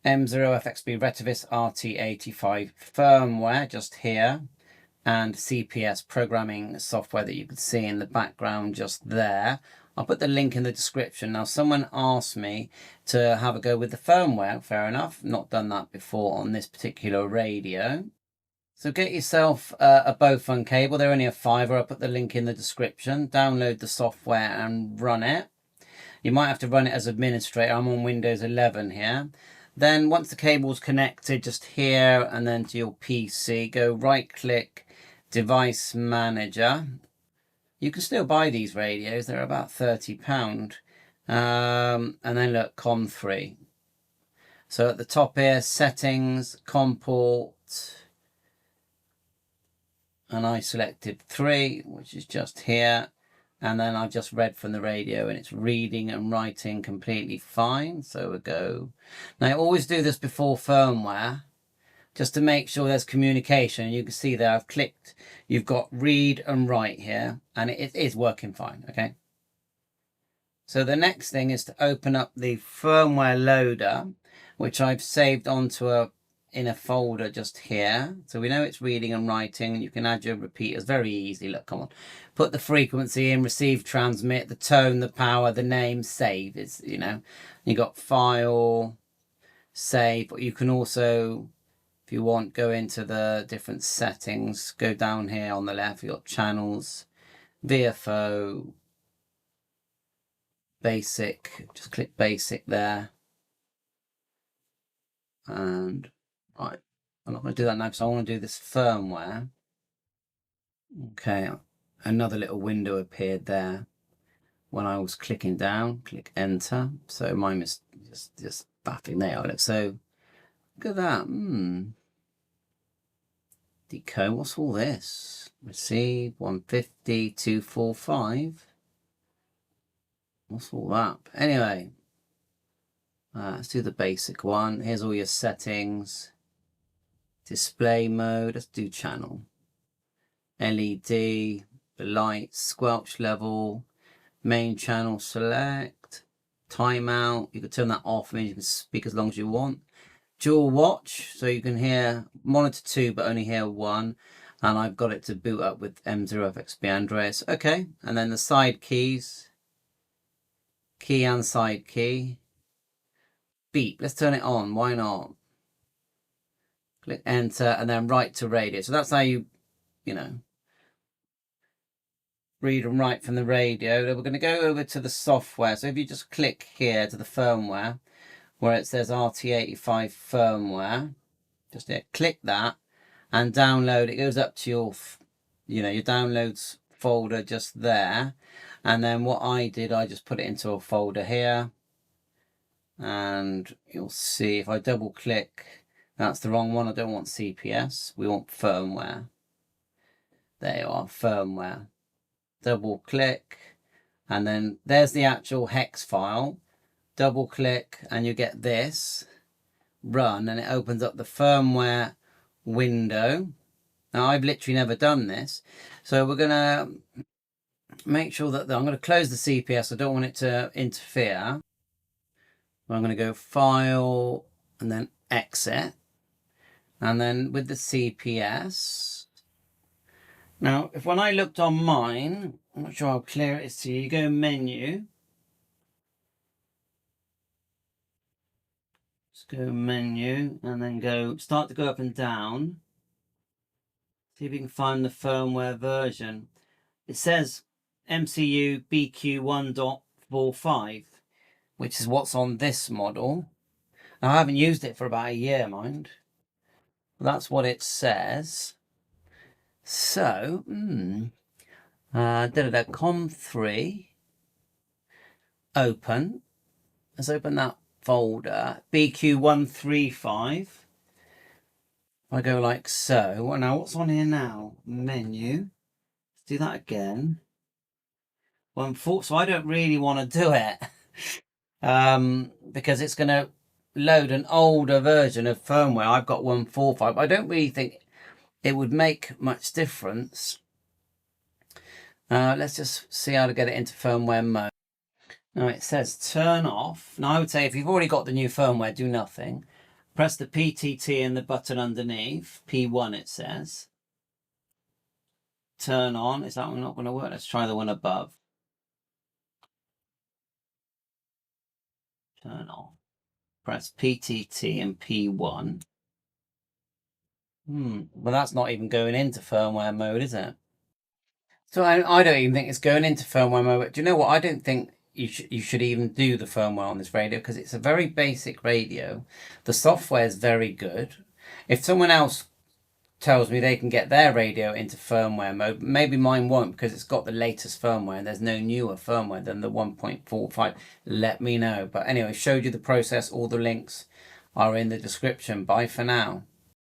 M0FXB RETEVIS RT85 firmware just here, and CPS programming software that you can see in the background just there. I'll put the link in the description. Now, someone asked me to have a go with the firmware. Fair enough. Not done that before on this particular radio. So get yourself a Bowfun cable. They're only a £5. I'll put the link in the description. Download the software and run it. You might have to run it as administrator. I'm on Windows 11 here. Then once the cable's connected, just here and then to your PC, go right click, device manager. You can still buy these radios. They're about £30. And then look, COM3. So at the top here, settings, COM port. And I selected 3, which is just here. And then I've just read from the radio and it's reading and writing completely fine. So we'll go. Now I always do this before firmware, just to make sure there's communication. You can see there I've clicked, you've got read and write here, and it is working fine, okay? So the next thing is to open up the firmware loader, which I've saved onto in a folder just here. So we know it's reading and writing. You can add your repeaters very easy. Look, come on. Put the frequency in, receive, transmit, the tone, the power, the name, save. It's, you know, you got file, save, but you can also, if you want, go into the different settings, go down here on the left, you've got channels, VFO, basic, just click basic there. And right, I'm not going to do that now because I want to do this firmware. Okay, another little window appeared there when I was clicking down. Click enter. So mine was just baffling there. So look at that. Decode. What's all this? Receive 150 245. What's all that? Anyway. Let's do the basic one. Here's all your settings. Display mode. Let's do channel. LED. The light. Squelch level. Main channel select. Timeout. You can turn that off. I mean, you can speak as long as you want. Dual watch. So you can hear monitor 2 but only hear 1. And I've got it to boot up with M0FXB Andreas. Okay. And then the side keys. Key and side key. Beep. Let's turn it on. Why not? Click enter and then write to radio. So that's how you know, read and write from the radio. We're going to go over to the software. So if you just click here to the firmware where it says RT85 firmware, just there, click that and download. It goes up to your, you know, your downloads folder just there. And then what I did, I just put it into a folder here. And you'll see if I double click, that's the wrong one. I don't want CPS. We want firmware. There you are, firmware. Double click. And then there's the actual hex file. Double click and you get this. Run and it opens up the firmware window. Now I've literally never done this. So we're going to make sure that I'm going to close the CPS. I don't want it to interfere. I'm going to go file and then exit. And then with the CPS. Now, if when I looked on mine, I'm not sure how clear it is to you. You go menu. Just go menu and then go, start to go up and down. See if you can find the firmware version. It says MCU BQ1.45. which is what's on this model. Now, I haven't used it for about a year, mind. That's what it says. So, COM3, open. Let's open that folder, BQ135. I go like so. Well, now what's on here now? Menu. Let's do that again. 1.4. So I don't really want to do it. Because it's going to load an older version of firmware. I've got 1.45. I don't really think it would make much difference. Let's just see how to get it into firmware mode. Now it says turn off. Now I would say if you've already got the new firmware, do nothing. Press the PTT and the button underneath, P1 it says. Turn on, is that one not going to work? Let's try the one above. Turn on. Press PTT and P1. Well, that's not even going into firmware mode, is it? So I don't even think it's going into firmware mode. But do you know what? I don't think you should even do the firmware on this radio because it's a very basic radio. The software is very good. If someone else tells me they can get their radio into firmware mode, maybe mine won't because it's got the latest firmware and there's no newer firmware than the 1.45. Let me know. But anyway, showed you the process. All the links are in the description. Bye for now.